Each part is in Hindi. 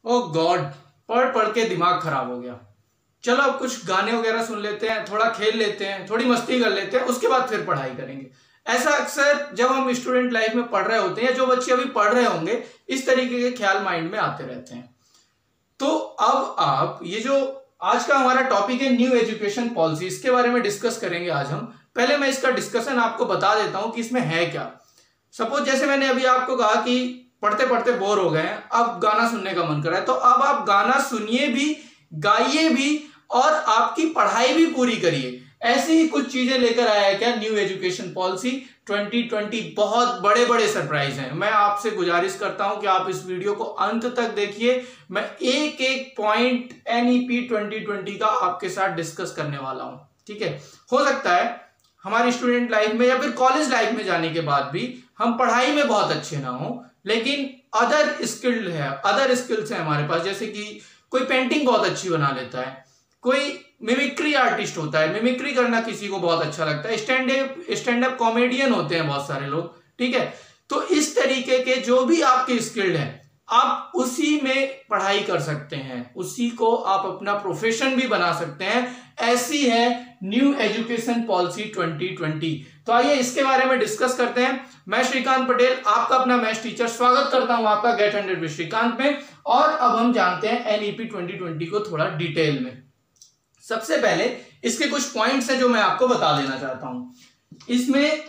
ओ गॉड, पढ़ पढ़ के दिमाग खराब हो गया। चलो अब कुछ गाने वगैरह सुन लेते हैं, थोड़ा खेल लेते हैं, थोड़ी मस्ती कर लेते हैं, उसके बाद फिर पढ़ाई करेंगे। ऐसा अक्सर जब हम स्टूडेंट लाइफ में पढ़ रहे होते हैं, जो बच्चे अभी पढ़ रहे होंगे, इस तरीके के ख्याल माइंड में आते रहते हैं। तो अब आप ये जो आज का हमारा टॉपिक है न्यू एजुकेशन पॉलिसी, इसके बारे में डिस्कस करेंगे आज हम। पहले मैं इसका डिस्कशन आपको बता देता हूं कि इसमें है क्या। सपोज जैसे मैंने अभी आपको कहा कि पढ़ते पढ़ते बोर हो गए हैं, अब गाना सुनने का मन कर रहा है, तो अब आप गाना सुनिए भी, गाइए भी और आपकी पढ़ाई भी पूरी करिए। ऐसी ही कुछ चीजें लेकर आया है क्या न्यू एजुकेशन पॉलिसी 2020। बहुत बड़े बड़े सरप्राइज हैं। मैं आपसे गुजारिश करता हूं कि आप इस वीडियो को अंत तक देखिए। मैं एक एक पॉइंट एनईपी 2020 का आपके साथ डिस्कस करने वाला हूं। ठीक है, हो सकता है हमारी स्टूडेंट लाइफ में या फिर कॉलेज लाइफ में जाने के बाद भी हम पढ़ाई में बहुत अच्छे ना हो, लेकिन अदर स्किल्स है हमारे पास। जैसे कि कोई पेंटिंग बहुत अच्छी बना लेता है, कोई मिमिक्री आर्टिस्ट होता है, मिमिक्री करना किसी को बहुत अच्छा लगता है, स्टैंड अप कॉमेडियन होते हैं बहुत सारे लोग। ठीक है, तो इस तरीके के जो भी आपके स्किल्ड हैं, आप उसी में पढ़ाई कर सकते हैं, उसी को आप अपना प्रोफेशन भी बना सकते हैं। ऐसी है न्यू एजुकेशन पॉलिसी 2020। तो आइए इसके बारे में डिस्कस करते हैं। मैं श्रीकांत पटेल, आपका अपना मैथ्स टीचर, स्वागत करता हूं आपका गेट 100 विद श्रीकांत में। और अब हम जानते हैं एनईपी 2020 को थोड़ा डिटेल में। सबसे पहले इसके कुछ पॉइंट्स हैं जो मैं आपको बता देना चाहता हूं। इसमें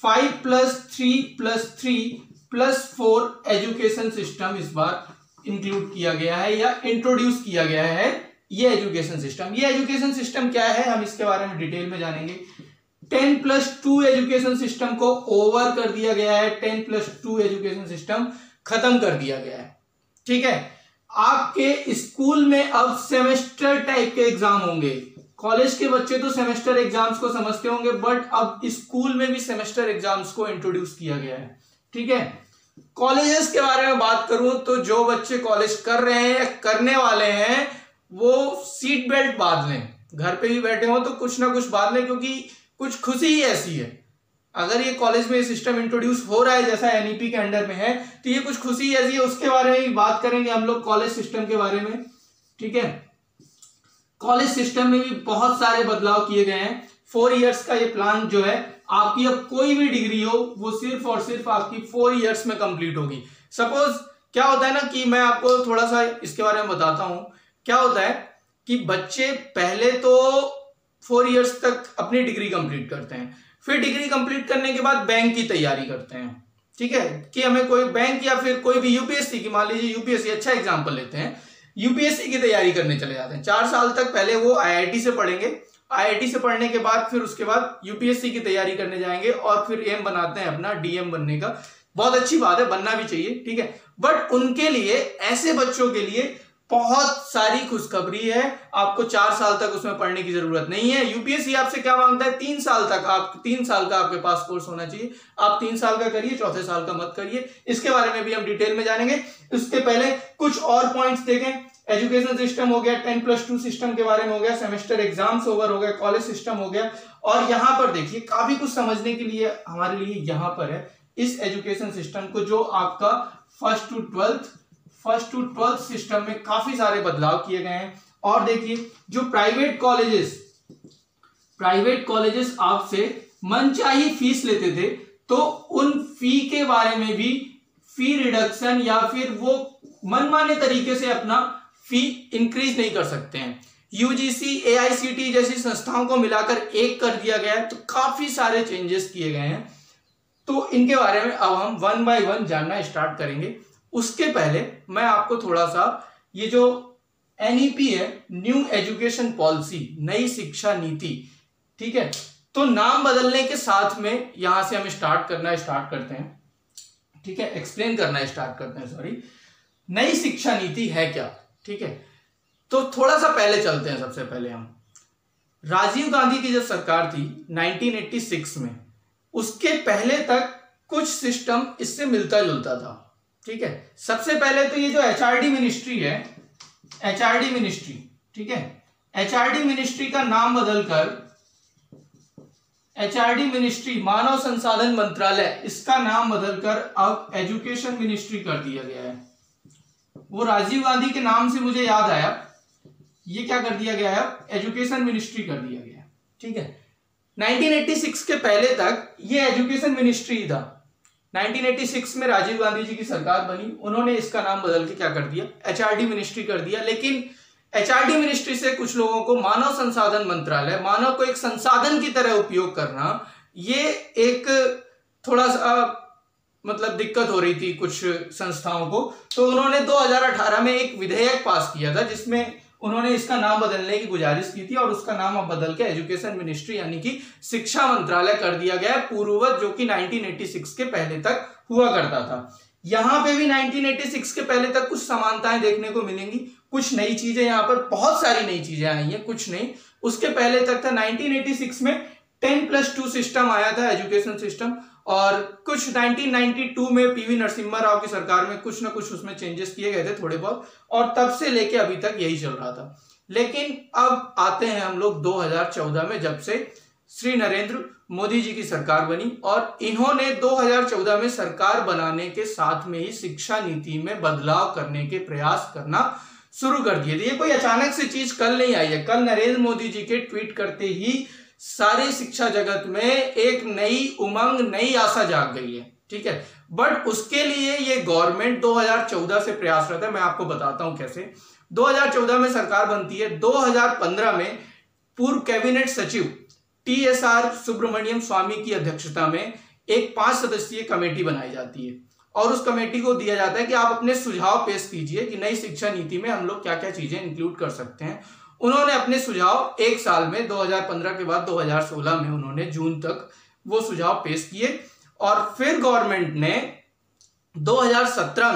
5+3+3+4 एजुकेशन सिस्टम इस बार इंक्लूड किया गया है या इंट्रोड्यूस किया गया है। ये एजुकेशन सिस्टम क्या है, हम इसके बारे में डिटेल में जानेंगे। 10+2 एजुकेशन सिस्टम को ओवर कर दिया गया है, 10+2 एजुकेशन सिस्टम खत्म कर दिया गया है। ठीक है, आपके स्कूल में अब सेमेस्टर टाइप के एग्जाम होंगे। कॉलेज के बच्चे तो सेमेस्टर एग्जाम्स को समझते होंगे, बट अब स्कूल में भी सेमेस्टर एग्जाम्स को इंट्रोड्यूस किया गया है। ठीक है, कॉलेजेस के बारे में बात करूं तो जो बच्चे कॉलेज कर रहे हैं या करने वाले हैं, वो सीट बेल्ट बांध लें। घर पे भी बैठे हो तो कुछ ना कुछ बांध लें, क्योंकि कुछ खुशी ही ऐसी है। अगर ये कॉलेज में ये सिस्टम इंट्रोड्यूस हो रहा है जैसा एनईपी के अंडर में है, तो ये कुछ खुशी ऐसी है। उसके बारे में भी बात करेंगे हम लोग, कॉलेज सिस्टम के बारे में। ठीक है, कॉलेज सिस्टम में भी बहुत सारे बदलाव किए गए हैं। 4 इयर्स का ये प्लान जो है, आपकी अब कोई भी डिग्री हो वो सिर्फ और सिर्फ आपकी 4 इयर्स में कंप्लीट होगी। सपोज क्या होता है ना कि मैं आपको थोड़ा सा इसके बारे में बताता हूं। क्या होता है कि बच्चे पहले तो 4 इयर्स तक अपनी डिग्री कंप्लीट करते हैं, फिर डिग्री कंप्लीट करने के बाद बैंक की तैयारी करते हैं। ठीक है, कि हमें कोई बैंक या फिर कोई भी यूपीएससी की, मान लीजिए यूपीएससी अच्छा एग्जांपल लेते हैं, यूपीएससी की तैयारी करने चले जाते हैं। 4 साल तक पहले वो आईआईटी से पढ़ेंगे, आईआईटी से पढ़ने के बाद फिर उसके बाद यूपीएससी की तैयारी करने जाएंगे और फिर एम बनाते हैं अपना डीएम बनने का। बहुत अच्छी बात है, बनना भी चाहिए। ठीक है, बट उनके लिए, ऐसे बच्चों के लिए बहुत सारी खुशखबरी है। आपको 4 साल तक उसमें पढ़ने की जरूरत नहीं है। यूपीएससी आपसे क्या मांगता है, 3 साल तक, आप 3 साल का आपके पास कोर्स होना चाहिए। आप 3 साल का करिए, चौथे साल का मत करिए। इसके बारे में भी हम डिटेल में जानेंगे। उसके पहले कुछ और पॉइंट्स देखें। एजुकेशन सिस्टम हो गया, 10+2 सिस्टम के बारे में हो गया, सेमेस्टर एग्जाम्स ओवर हो गया, कॉलेज सिस्टम हो गया। और यहां पर देखिए, काफी कुछ समझने के लिए हमारे लिए यहां पर है इस एजुकेशन सिस्टम को, जो आपका फर्स्ट टू ट्वेल्थ सिस्टम में काफी सारे बदलाव किए गए हैं। और देखिए, जो प्राइवेट कॉलेजेस आपसे मनचाही फीस लेते थे, तो उन फी के बारे में भी फी रिडक्शन या फिर वो मनमाने तरीके से अपना फी इंक्रीज नहीं कर सकते हैं। यूजीसी, एआईसीटी जैसी संस्थाओं को मिलाकर एक कर दिया गया है। तो काफी सारे चेंजेस किए गए हैं। तो इनके बारे में अब हम 1 बाय 1 जानना स्टार्ट करेंगे। उसके पहले मैं आपको थोड़ा सा ये जो एनईपी है, न्यू एजुकेशन पॉलिसी, नई शिक्षा नीति, ठीक है, तो नाम बदलने के साथ में यहां से हम स्टार्ट करते हैं। ठीक है, एक्सप्लेन करना स्टार्ट करते हैं। सॉरी, नई शिक्षा नीति है क्या? ठीक है, तो थोड़ा सा पहले चलते हैं। सबसे पहले हम राजीव गांधी की जब सरकार थी 1986 में, उसके पहले तक कुछ सिस्टम इससे मिलता जुलता था। ठीक है, सबसे पहले तो ये जो एचआरडी मिनिस्ट्री है, एचआरडी मिनिस्ट्री, ठीक है, एचआरडी मिनिस्ट्री का नाम बदलकर एचआरडी मिनिस्ट्री, मानव संसाधन मंत्रालय, इसका नाम बदलकर अब एजुकेशन मिनिस्ट्री कर दिया गया है। वो राजीव गांधी के नाम से मुझे याद आया, ये क्या कर दिया गया है, एजुकेशन मिनिस्ट्री कर दिया गया है। ठीक है, 1986 के पहले तक ये एजुकेशन मिनिस्ट्री था। 1986 में राजीव गांधी जी की सरकार बनी, उन्होंने इसका नाम बदल के क्या कर दिया, एचआरडी मिनिस्ट्री कर दिया। लेकिन एचआरडी मिनिस्ट्री से कुछ लोगों को मानव संसाधन मंत्रालय, मानव को एक संसाधन की तरह उपयोग करना, ये एक थोड़ा सा मतलब दिक्कत हो रही थी कुछ संस्थाओं को। तो उन्होंने 2018 में एक विधेयक पास किया था जिसमें उन्होंने इसका नाम बदलने की गुजारिश की थी और उसका नाम अब बदल के एजुकेशन मिनिस्ट्री यानी कि शिक्षा मंत्रालय कर दिया गया है, पूर्ववत, जो कि 1986 के पहले तक हुआ करता था। यहां पे भी 1986 के पहले तक कुछ समानताएं देखने को मिलेंगी, कुछ नई चीजें, यहाँ पर बहुत सारी नई चीजें आई हैं, कुछ नहीं। उसके पहले तक था 1986 में 10+2 सिस्टम आया था, एजुकेशन सिस्टम, और कुछ 1992 में पीवी नरसिम्हा राव की सरकार में कुछ ना कुछ उसमें चेंजेस किए गए थे थोड़े बहुत, और तब से लेके अभी तक यही चल रहा था। लेकिन अब आते हैं हम लोग 2014 में, जब से श्री नरेंद्र मोदी जी की सरकार बनी और इन्होंने 2014 में सरकार बनाने के साथ में ही शिक्षा नीति में बदलाव करने के प्रयास करना शुरू कर दिए थे। ये कोई अचानक से चीज कल नहीं आई है, कल नरेंद्र मोदी जी के ट्वीट करते ही सारे शिक्षा जगत में एक नई उमंग, नई आशा जाग गई है। ठीक है, बट उसके लिए ये गवर्नमेंट 2014 से प्रयासरत है। मैं आपको बताता हूं कैसे। 2014 में सरकार बनती है, 2015 में पूर्व कैबिनेट सचिव TSR सुब्रमण्यम स्वामी की अध्यक्षता में एक 5 सदस्यीय कमेटी बनाई जाती है और उस कमेटी को दिया जाता है कि आप अपने सुझाव पेश कीजिए कि नई शिक्षा नीति में हम लोग क्या क्या चीजें इंक्लूड कर सकते हैं। उन्होंने अपने सुझाव एक साल में, 2015 के बाद 2016 में उन्होंने जून तक वो सुझाव पेश किए और फिर गवर्नमेंट ने 2017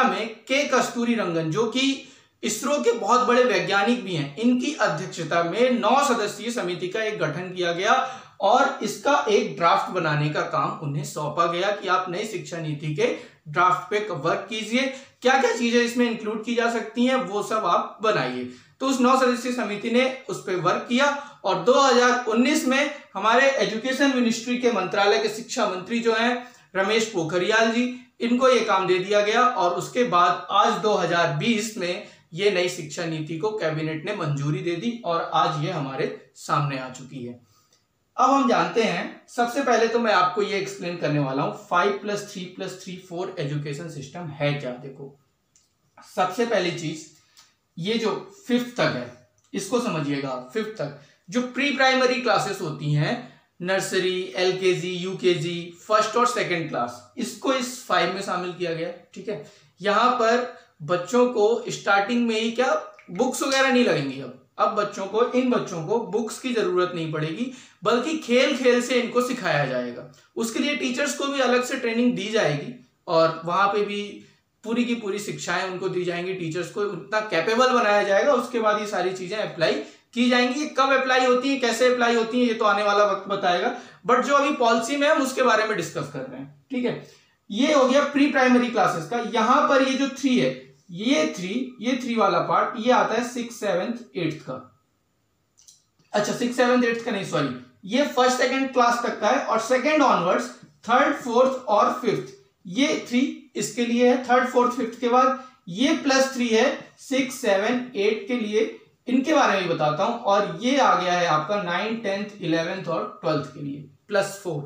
में के कस्तूरी रंगन, जो कि इसरो के बहुत बड़े वैज्ञानिक भी हैं, इनकी अध्यक्षता में 9 सदस्यीय समिति का एक गठन किया गया और इसका एक ड्राफ्ट बनाने का काम उन्हें सौंपा गया कि आप नई शिक्षा नीति के ड्राफ्ट पे वर्क कीजिए, क्या क्या चीजें इसमें इंक्लूड की जा सकती हैं वो सब आप बनाइए। तो उस 9 सदस्यीय समिति ने उस पर वर्क किया और 2019 में हमारे एजुकेशन मिनिस्ट्री के मंत्रालय के शिक्षा मंत्री जो हैं रमेश पोखरियाल जी, इनको ये काम दे दिया गया और उसके बाद आज 2020 में ये नई शिक्षा नीति को कैबिनेट ने मंजूरी दे दी और आज ये हमारे सामने आ चुकी है। अब हम जानते हैं, सबसे पहले तो मैं आपको ये एक्सप्लेन करने वाला हूं 5+3+3 4 एजुकेशन सिस्टम है क्या। देखो, सबसे पहली चीज, ये जो 5th तक है इसको समझिएगा। 5th तक जो प्री प्राइमरी क्लासेस होती हैं, नर्सरी, LKG, UKG, फर्स्ट और सेकंड क्लास, इसको इस 5 में शामिल किया गया। ठीक है, यहां पर बच्चों को स्टार्टिंग में ही क्या बुक्स वगैरह नहीं लगेंगी। अब बच्चों को, इन बच्चों को बुक्स की जरूरत नहीं पड़ेगी, बल्कि खेल खेल से इनको सिखाया जाएगा। उसके लिए टीचर्स को भी अलग से ट्रेनिंग दी जाएगी और वहां पे भी पूरी की पूरी शिक्षाएं उनको दी जाएंगी। टीचर्स को उतना कैपेबल बनाया जाएगा, उसके बाद ये सारी चीजें अप्लाई की जाएंगी। ये कब अप्लाई होती है, कैसे अप्लाई होती है, ये तो आने वाला वक्त बताएगा, बट जो अभी पॉलिसी में हम उसके बारे में डिस्कस कर रहे हैं। ठीक है, ये हो गया प्री प्राइमरी क्लासेस का। यहां पर ये जो 3 है, ये 3 वाला पार्ट ये आता है 6th 7th 8th का। अच्छा, 6th 7th 8th का नहीं, सॉरी, ये 1st 2nd क्लास तक का है और 2nd ऑनवर्ड्स 3rd 4th और 5th, ये 3 इसके लिए है। 3rd 4th 5th के बाद ये +3 है 6 7 8 के लिए, इनके बारे में बताता हूं। और ये आ गया है आपका 9th 10th 11th और 12th के लिए +4।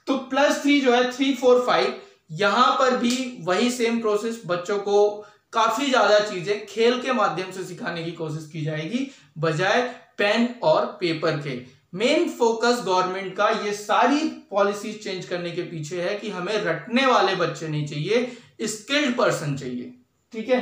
तो +3 जो है 3 4 5, यहां पर भी वही सेम प्रोसेस, बच्चों को काफी ज्यादा चीजें खेल के माध्यम से सिखाने की कोशिश की जाएगी बजाय पेन और पेपर के। मेन फोकस गवर्नमेंट का ये सारी पॉलिसीज चेंज करने के पीछे है कि हमें रटने वाले बच्चे नहीं चाहिए, स्किल्ड पर्सन चाहिए। ठीक है,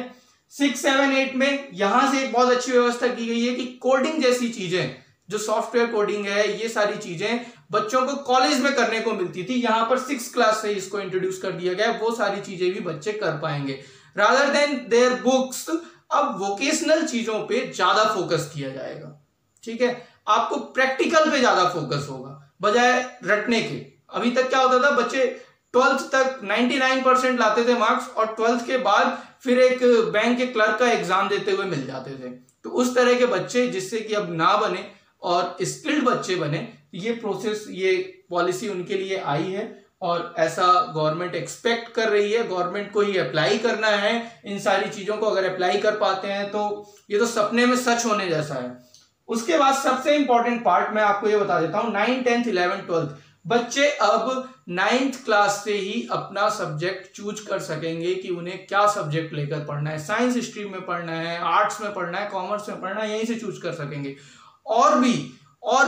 6 7 8 में यहां से एक बहुत अच्छी व्यवस्था की गई है कि कोडिंग जैसी चीजें, जो सॉफ्टवेयर कोडिंग है, ये सारी चीजें बच्चों को कॉलेज में करने को मिलती थी, यहां पर 6th क्लास से इसको इंट्रोड्यूस कर दिया गया। वो सारी चीजें भी बच्चे कर पाएंगे रादर देन देयर बुक्स। अब वोकेशनल चीजों पे ज्यादा फोकस किया जाएगा। ठीक है, आपको प्रैक्टिकल पे ज्यादा फोकस होगा बजाय रटने के। अभी तक क्या होता था, बच्चे 12th तक 99% लाते थे मार्क्स और 12th के बाद फिर एक बैंक के क्लर्क का एग्जाम देते हुए मिल जाते थे। तो उस तरह के बच्चे जिससे कि अब ना बने और स्किल्ड बच्चे बने, ये प्रोसेस, ये पॉलिसी उनके लिए आई है और ऐसा गवर्नमेंट एक्सपेक्ट कर रही है, गवर्नमेंट को ही अप्लाई करना है इन सारी चीजों को। अगर अप्लाई कर पाते हैं तो ये तो सपने में सच होने जैसा है। उसके बाद सबसे इंपॉर्टेंट पार्ट मैं आपको ये बता देता हूं, 9, 10, 11, 12 बच्चे अब 9th क्लास से ही अपना सब्जेक्ट चूज कर सकेंगे कि उन्हें क्या सब्जेक्ट लेकर पढ़ना है, साइंस स्ट्रीम में पढ़ना है, आर्ट्स में पढ़ना है, कॉमर्स में पढ़ना है, यहीं से चूज कर सकेंगे। और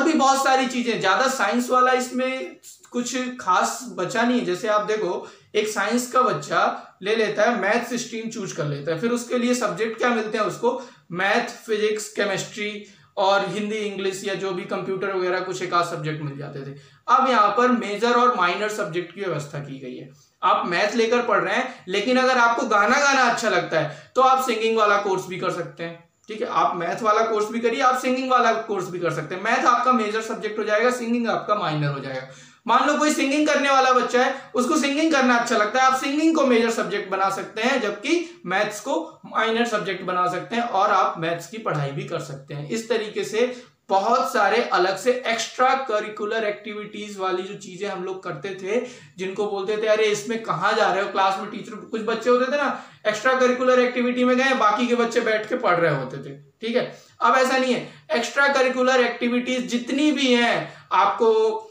भी बहुत सारी चीजें, ज्यादा साइंस वाला इसमें कुछ खास बचा नहीं है। जैसे आप देखो, एक साइंस का बच्चा ले लेता है, मैथ्स स्ट्रीम चूज कर लेता है, फिर उसके लिए सब्जेक्ट क्या मिलते हैं उसको, मैथ, फिजिक्स, केमिस्ट्री और हिंदी, इंग्लिश या जो भी कंप्यूटर वगैरह कुछ एक आध सब्जेक्ट मिल जाते थे। अब यहाँ पर मेजर और माइनर सब्जेक्ट की व्यवस्था की गई है। आप मैथ लेकर पढ़ रहे हैं, लेकिन अगर आपको गाना गाना अच्छा लगता है तो आप सिंगिंग वाला कोर्स भी कर सकते हैं। ठीक है, आप मैथ वाला कोर्स भी करिए, आप सिंगिंग वाला कोर्स भी कर सकते हैं। मैथ आपका मेजर सब्जेक्ट हो जाएगा, सिंगिंग आपका माइनर हो जाएगा। मान लो कोई सिंगिंग करने वाला बच्चा है, उसको सिंगिंग करना अच्छा लगता है, आप सिंगिंग को मेजर सब्जेक्ट बना सकते हैं, जबकि मैथ्स को माइनर सब्जेक्ट बना सकते हैं और आप मैथ्स की पढ़ाई भी कर सकते हैं। इस तरीके से बहुत सारे अलग से एक्स्ट्रा करिकुलर एक्टिविटीज वाली जो चीजें हम लोग करते थे, जिनको बोलते थे अरे इसमें कहाँ जा रहे हो, क्लास में टीचर, कुछ बच्चे होते थे ना एक्स्ट्रा करिकुलर एक्टिविटी में गए, बाकी के बच्चे बैठ के पढ़ रहे होते थे। ठीक है, अब ऐसा नहीं है। एक्स्ट्रा करिकुलर एक्टिविटीज जितनी भी हैं, आपको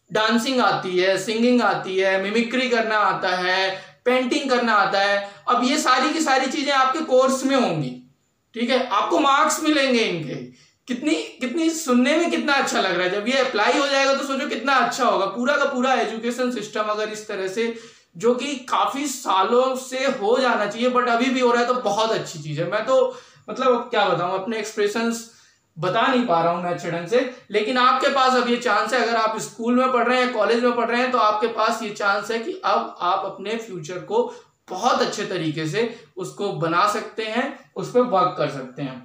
डांसिंग आती है, सिंगिंग आती है, मिमिक्री करना आता है, पेंटिंग करना आता है, अब ये सारी की सारी चीजें आपके कोर्स में होंगी। ठीक है, आपको मार्क्स मिलेंगे इनके। कितनी सुनने में कितना अच्छा लग रहा है। जब ये अप्लाई हो जाएगा तो सोचो कितना अच्छा होगा। पूरा का पूरा एजुकेशन सिस्टम अगर इस तरह से, जो कि काफी सालों से हो जाना चाहिए बट अभी भी हो रहा है, तो बहुत अच्छी चीज है। मैं तो मतलब क्या बताऊं, अपने एक्सप्रेशंस बता नहीं पा रहा हूं मैं अच्छे ढंग से, लेकिन आपके पास अब ये चांस है। अगर आप स्कूल में पढ़ रहे हैं, कॉलेज में पढ़ रहे हैं, तो आपके पास ये चांस है कि अब आप अपने फ्यूचर को बहुत अच्छे तरीके से उसको बना सकते हैं, उस पर वर्क कर सकते हैं।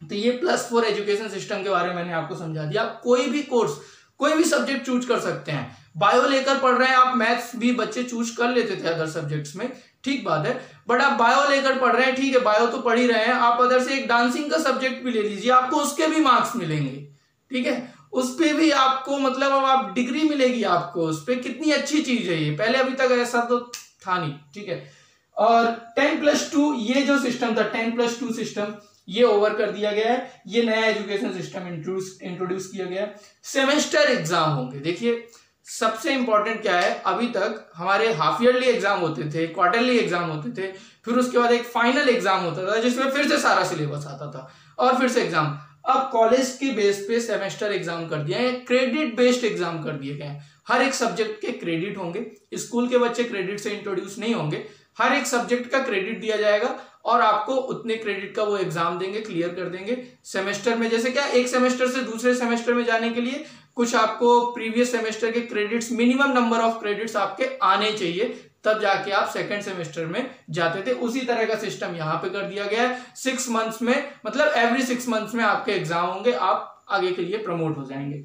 तो ये +4 एजुकेशन सिस्टम के बारे में मैंने आपको समझा दिया। आप कोई भी कोर्स, कोई भी सब्जेक्ट चूज कर सकते हैं। बायो लेकर पढ़ रहे हैं आप, मैथ्स भी बच्चे चूज कर लेते थे अदर सब्जेक्ट्स में, ठीक बात है, बट आप बायो लेकर पढ़ रहे हैं, ठीक है, बायो तो पढ़ ही रहे हैं, आप अदर से एक डांसिंग का सब्जेक्ट भी ले लीजिए, आपको उसके भी मार्क्स मिलेंगे। ठीक है, उस पे भी आपको मतलब अब आप डिग्री मिलेगी आपको उस पे। कितनी अच्छी चीज है ये, पहले अभी तक ऐसा तो था नहीं। ठीक है, और 10+2 ये जो सिस्टम था, 10+2 सिस्टम, ये ओवर कर दिया गया है। ये नया एजुकेशन सिस्टम इंट्रोड्यूस किया गया है। सेमेस्टर एग्जाम होंगे। देखिए सबसे इंपॉर्टेंट क्या है, अभी तक हमारे हाफ ईयरली एग्जाम होते थे, क्वार्टरली एग्जाम होते थे, फिर उसके बाद एक फाइनल एग्जाम होता था जिसमें फिर से सारा सिलेबस आता था और फिर से एग्जाम। अब कॉलेज के बेस पे सेमेस्टर एग्जाम कर दिया है, क्रेडिट बेस्ड एग्जाम कर दिए गए हैं। हर एक सब्जेक्ट के क्रेडिट होंगे। स्कूल के बच्चे क्रेडिट से इंट्रोड्यूस नहीं होंगे, हर एक सब्जेक्ट का क्रेडिट दिया जाएगा और आपको उतने क्रेडिट का वो एग्जाम देंगे, क्लियर कर देंगे सेमेस्टर में। जैसे क्या, एक सेमेस्टर से दूसरे सेमेस्टर में जाने के लिए कुछ आपको प्रीवियस सेमेस्टर के credits, minimum number of credits आपके आने चाहिए, तब जाके आप सेकंड सेमेस्टर में जाते थे। उसी तरह का सिस्टम यहाँ पे कर दिया गया है। 6 मंथ्स में, मतलब एवरी 6 मंथ्स में आपके एग्जाम होंगे, आप आगे के लिए प्रमोट हो जाएंगे।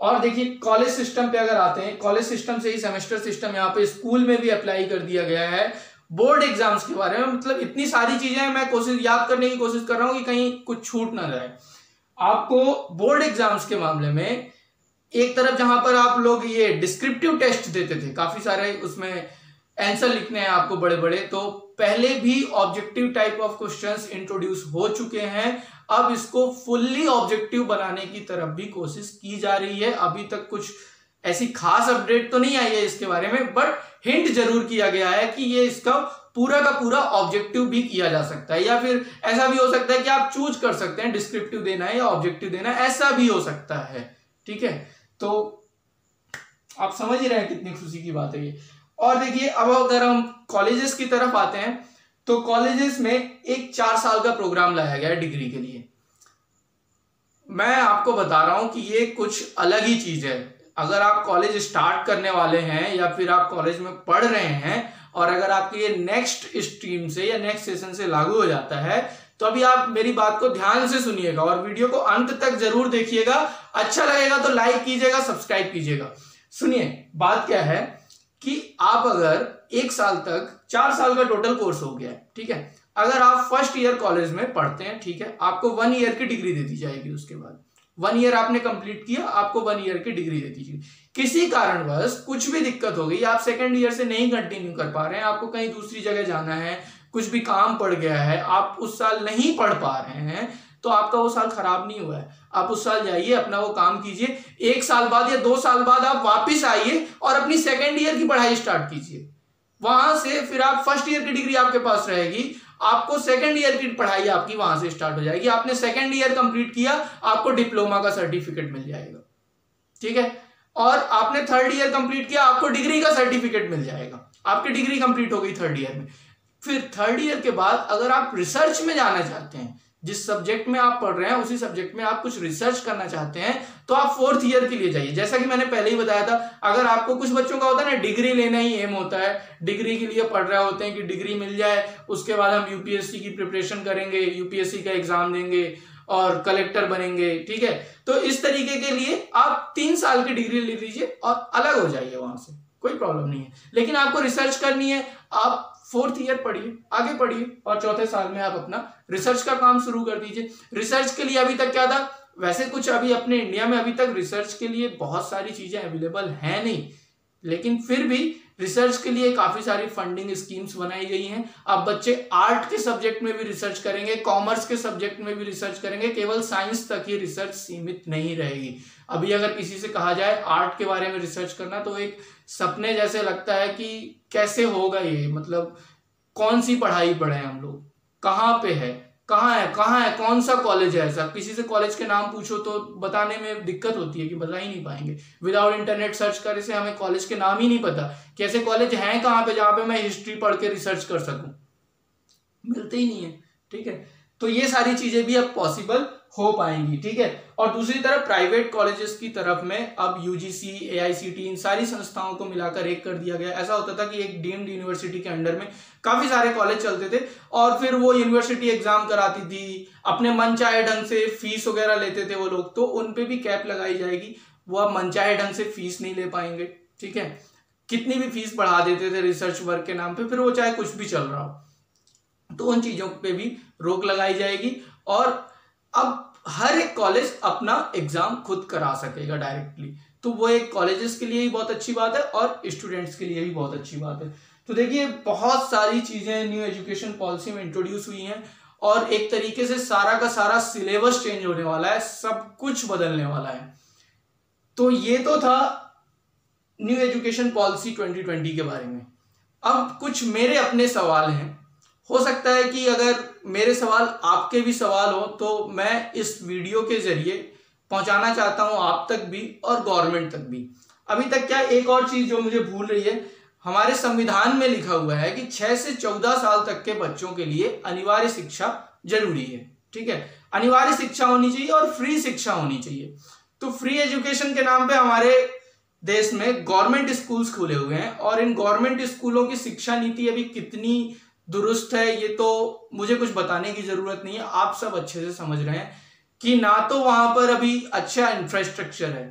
और देखिए कॉलेज सिस्टम पे अगर आते हैं, कॉलेज सिस्टम से ही सेमेस्टर सिस्टम यहाँ पे स्कूल में भी अप्लाई कर दिया गया है। बोर्ड एग्जाम्स के बारे में, मतलब इतनी सारी चीजें मैं याद करने की कोशिश कर रहा हूं कि कहीं कुछ छूट ना जाए। आपको बोर्ड एग्जाम्स के मामले में एक तरफ जहां पर आप लोग ये डिस्क्रिप्टिव टेस्ट देते थे, काफी सारे उसमें आंसर लिखने हैं आपको बड़े बड़े, तो पहले भी objective type of questions introduce हो चुके हैं। अब इसको फुल्ली ऑब्जेक्टिव बनाने की तरफ भी कोशिश की जा रही है। अभी तक कुछ ऐसी खास अपडेट तो नहीं आई है इसके बारे में, बट हिंट जरूर किया गया है कि ये इसका पूरा का पूरा ऑब्जेक्टिव भी किया जा सकता है, या फिर ऐसा भी हो सकता है कि आप चूज कर सकते हैं डिस्क्रिप्टिव देना है या ऑब्जेक्टिव देना है, ऐसा भी हो सकता है। ठीक है, तो आप समझ ही रहे हैं कितनी खुशी की बात है ये। और देखिए अब अगर हम कॉलेजेस की तरफ आते हैं, तो कॉलेजेस में एक 4 साल का प्रोग्राम लाया गया है डिग्री के लिए। मैं आपको बता रहा हूं कि ये कुछ अलग ही चीज है। अगर आप कॉलेज स्टार्ट करने वाले हैं या फिर आप कॉलेज में पढ़ रहे हैं और अगर आपके ये नेक्स्ट स्ट्रीम से या नेक्स्ट सेशन से लागू हो जाता है, तो अभी आप मेरी बात को ध्यान से सुनिएगा और वीडियो को अंत तक जरूर देखिएगा। अच्छा लगेगा तो लाइक कीजिएगा, सब्सक्राइब कीजिएगा। सुनिए बात क्या है कि आप अगर 1 साल तक, 4 साल का टोटल कोर्स हो गया है, ठीक है, अगर आप फर्स्ट ईयर कॉलेज में पढ़ते हैं, ठीक है, आपको 1 ईयर की डिग्री दे दी जाएगी। उसके बाद 1 ईयर आपने कंप्लीट किया, आपको 1 ईयर की डिग्री दे दी जाएगी। किसी कारणवश कुछ भी दिक्कत हो गई, आप सेकंड ईयर से नहीं कंटिन्यू कर पा रहे हैं, आपको कहीं दूसरी जगह जाना है, कुछ भी काम पड़ गया है, आप उस साल नहीं पढ़ पा रहे हैं, तो आपका वो साल खराब नहीं हुआ है। आप उस साल जाइए, अपना वो काम कीजिए, 1 साल बाद या 2 साल बाद आप वापिस आइए और अपनी सेकेंड ईयर की पढ़ाई स्टार्ट कीजिए। वहां से फिर आप फर्स्ट ईयर की डिग्री आपके पास रहेगी, आपको सेकेंड ईयर की पढ़ाई आपकी वहां से स्टार्ट हो जाएगी। आपने सेकेंड ईयर कंप्लीट किया, आपको डिप्लोमा का सर्टिफिकेट मिल जाएगा, ठीक है। और आपने थर्ड ईयर कंप्लीट किया, आपको डिग्री का सर्टिफिकेट मिल जाएगा, आपकी डिग्री कंप्लीट हो गई थर्ड ईयर में। फिर थर्ड ईयर के बाद अगर आप रिसर्च में जाना चाहते हैं, जिस सब्जेक्ट में आप पढ़ रहे हैं उसी सब्जेक्ट में आप कुछ रिसर्च करना चाहते हैं, तो आप फोर्थ ईयर के लिए जाइए। जैसा कि मैंने पहले ही बताया था, अगर आपको, कुछ बच्चों का होता है ना, डिग्री लेना ही एम होता है, डिग्री के लिए पढ़ रहे होते हैं कि डिग्री मिल जाए, उसके बाद हम यूपीएससी की प्रिपरेशन करेंगे, यूपीएससी का एग्जाम देंगे और कलेक्टर बनेंगे, ठीक है। तो इस तरीके के लिए आप 3 साल की डिग्री ले लीजिए और अलग हो जाइए, वहां से कोई प्रॉब्लम नहीं है। लेकिन आपको रिसर्च करनी है, आप फोर्थ ईयर पढ़िए, आगे पढ़िए और चौथे साल में आप अपना रिसर्च का काम शुरू कर दीजिए। रिसर्च के लिए अभी तक क्या था, वैसे कुछ अभी अपने इंडिया में अभी तक रिसर्च के लिए बहुत सारी चीजें अवेलेबल हैं नहीं, लेकिन फिर भी रिसर्च के लिए काफी सारी फंडिंग स्कीम्स बनाई गई हैं। अब बच्चे आर्ट के सब्जेक्ट में भी रिसर्च करेंगे, कॉमर्स के सब्जेक्ट में भी रिसर्च करेंगे, केवल साइंस तक ही रिसर्च सीमित नहीं रहेगी। अभी अगर किसी से कहा जाए आर्ट के बारे में रिसर्च करना, तो एक सपने जैसे लगता है कि कैसे होगा ये, मतलब कौन सी पढ़ाई पढ़े हम लोग, कहाँ पे है, कहाँ है, कौन सा कॉलेज है ऐसा। किसी से कॉलेज के नाम पूछो तो बताने में दिक्कत होती है कि बता ही नहीं पाएंगे। विदाउट इंटरनेट सर्च करने से हमें कॉलेज के नाम ही नहीं पता कि ऐसे कॉलेज हैं कहाँ पे जहाँ पे मैं हिस्ट्री पढ़ के रिसर्च कर सकूं, मिलते ही नहीं है, ठीक है। तो ये सारी चीजें भी अब पॉसिबल हो पाएंगी, ठीक है। और दूसरी तरफ प्राइवेट कॉलेजेस की तरफ में अब यूजीसी, एआईसीटी, इन सारी संस्थाओं को मिलाकर एक कर दिया गया। ऐसा होता था कि एक डीम्ड यूनिवर्सिटी के अंडर में काफी सारे कॉलेज चलते थे और फिर वो यूनिवर्सिटी एग्जाम कराती थी, अपने मन चाहे ढंग से फीस वगैरह लेते थे वो लोग, तो उन पे भी कैप लगाई जाएगी। वो अब मन चाहे ढंग से फीस नहीं ले पाएंगे, ठीक है। कितनी भी फीस बढ़ा देते थे रिसर्च वर्क के नाम पे, फिर वो चाहे कुछ भी चल रहा हो, तो उन चीजों पे भी रोक लगाई जाएगी। और अब हर एक कॉलेज अपना एग्जाम खुद करा सकेगा डायरेक्टली, तो वो एक कॉलेजेस के लिए ही बहुत अच्छी बात है और स्टूडेंट्स के लिए भी बहुत अच्छी बात है। तो देखिए बहुत सारी चीजें न्यू एजुकेशन पॉलिसी में इंट्रोड्यूस हुई हैं और एक तरीके से सारा का सारा सिलेबस चेंज होने वाला है, सब कुछ बदलने वाला है। तो ये तो था न्यू एजुकेशन पॉलिसी 2020 के बारे में। अब कुछ मेरे अपने सवाल हैं, हो सकता है कि अगर मेरे सवाल आपके भी सवाल हो तो मैं इस वीडियो के जरिए पहुंचाना चाहता हूं आप तक भी और गवर्नमेंट तक भी। अभी तक क्या, एक और चीज जो मुझे भूल रही है, हमारे संविधान में लिखा हुआ है कि 6 से 14 साल तक के बच्चों के लिए अनिवार्य शिक्षा जरूरी है, ठीक है। अनिवार्य शिक्षा होनी चाहिए और फ्री शिक्षा होनी चाहिए। तो फ्री एजुकेशन के नाम पे हमारे देश में गवर्नमेंट स्कूल्स खुले हुए हैं और इन गवर्नमेंट स्कूलों की शिक्षा नीति अभी कितनी दुरुस्त है ये तो मुझे कुछ बताने की जरूरत नहीं है, आप सब अच्छे से समझ रहे हैं कि ना तो वहां पर अभी अच्छा इंफ्रास्ट्रक्चर है,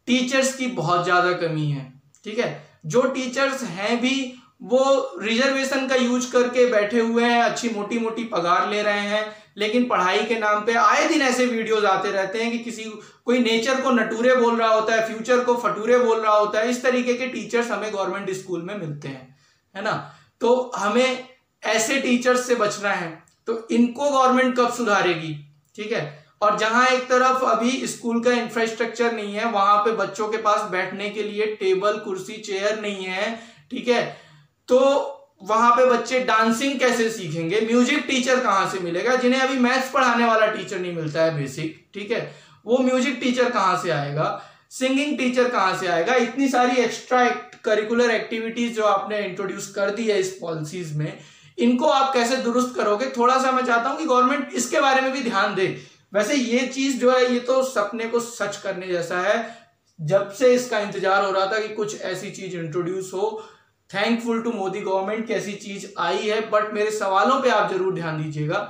टीचर्स की बहुत ज्यादा कमी है, ठीक है। जो टीचर्स हैं भी वो रिजर्वेशन का यूज करके बैठे हुए हैं, अच्छी मोटी मोटी पगार ले रहे हैं, लेकिन पढ़ाई के नाम पे आए दिन ऐसे वीडियोस आते रहते हैं कि किसी कोई नेचर को नटूरे बोल रहा होता है, फ्यूचर को फटूरे बोल रहा होता है। इस तरीके के टीचर्स हमें गवर्नमेंट स्कूल में मिलते हैं, है ना। तो हमें ऐसे टीचर्स से बचना है, तो इनको गवर्नमेंट कब सुधारेगी, ठीक है। और जहां एक तरफ अभी स्कूल का इंफ्रास्ट्रक्चर नहीं है, वहां पे बच्चों के पास बैठने के लिए टेबल, कुर्सी, चेयर नहीं है, ठीक है, तो वहां पे बच्चे डांसिंग कैसे सीखेंगे, म्यूजिक टीचर कहां से मिलेगा, जिन्हें अभी मैथ्स पढ़ाने वाला टीचर नहीं मिलता है बेसिक, ठीक है, वो म्यूजिक टीचर कहां से आएगा, सिंगिंग टीचर कहां से आएगा। इतनी सारी एक्स्ट्रा करिकुलर एक्टिविटीज जो आपने इंट्रोड्यूस कर दी है इस पॉलिसीज में, इनको आप कैसे दुरुस्त करोगे, थोड़ा सा मैं चाहता हूं कि गवर्नमेंट इसके बारे में भी ध्यान दे। वैसे ये चीज जो है ये तो सपने को सच करने जैसा है, जब से इसका इंतजार हो रहा था कि कुछ ऐसी चीज इंट्रोड्यूस हो। थैंकफुल टू मोदी गवर्नमेंट कि ऐसी चीज आई है, बट मेरे सवालों पे आप जरूर ध्यान दीजिएगा।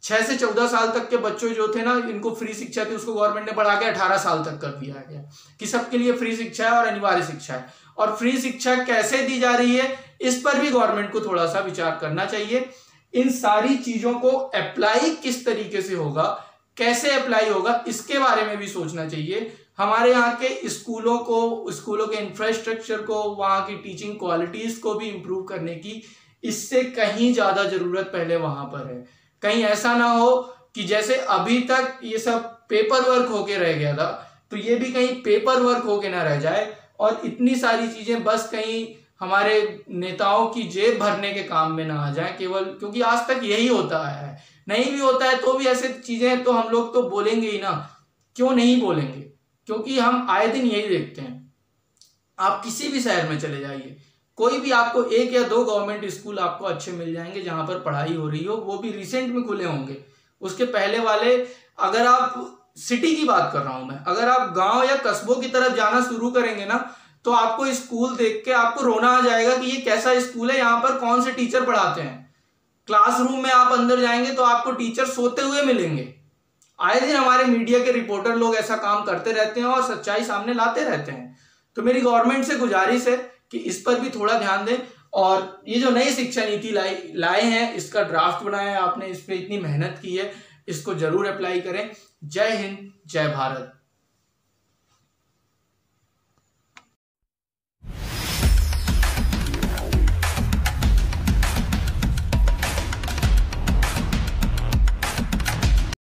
6 से 14 साल तक के बच्चों जो थे ना, इनको फ्री शिक्षा थी, उसको गवर्नमेंट ने बढ़ा के 18 साल तक कर दिया गया कि सबके लिए फ्री शिक्षा है और अनिवार्य शिक्षा है। और फ्री शिक्षा कैसे दी जा रही है इस पर भी गवर्नमेंट को थोड़ा सा विचार करना चाहिए। इन सारी चीजों को अप्लाई किस तरीके से होगा, कैसे अप्लाई होगा, इसके बारे में भी सोचना चाहिए। हमारे यहाँ के स्कूलों के इंफ्रास्ट्रक्चर को, वहाँ की टीचिंग क्वालिटीज को भी इम्प्रूव करने की इससे कहीं ज्यादा जरूरत पहले वहां पर है। कहीं ऐसा ना हो कि जैसे अभी तक ये सब पेपर वर्क होके रह गया था, तो ये भी कहीं पेपर वर्क होके ना रह जाए और इतनी सारी चीजें बस कहीं हमारे नेताओं की जेब भरने के काम में ना आ जाए केवल, क्योंकि आज तक यही होता है। नहीं भी होता है तो भी ऐसे चीजें तो हम लोग तो बोलेंगे ही ना। क्यों नहीं बोलेंगे? क्योंकि हम आए दिन यही देखते हैं। आप किसी भी शहर में चले जाइए, कोई भी आपको 1 या 2 गवर्नमेंट स्कूल आपको अच्छे मिल जाएंगे जहां पर पढ़ाई हो रही हो, वो भी रिसेंट में खुले होंगे। उसके पहले वाले, अगर आप सिटी की बात कर रहा हूं मैं, अगर आप गांव या कस्बों की तरफ जाना शुरू करेंगे ना, तो आपको स्कूल देख के आपको रोना आ जाएगा कि ये कैसा स्कूल है, यहाँ पर कौन से टीचर पढ़ाते हैं। क्लासरूम में आप अंदर जाएंगे तो आपको टीचर सोते हुए मिलेंगे। आए दिन हमारे मीडिया के रिपोर्टर लोग ऐसा काम करते रहते हैं और सच्चाई सामने लाते रहते हैं। तो मेरी गवर्नमेंट से गुजारिश है कि इस पर भी थोड़ा ध्यान दें, और ये जो नई शिक्षा नीति लाए हैं, इसका ड्राफ्ट बनाया है आपने, इस पर इतनी मेहनत की है, इसको जरूर अप्लाई करें। जय हिंद, जय भारत।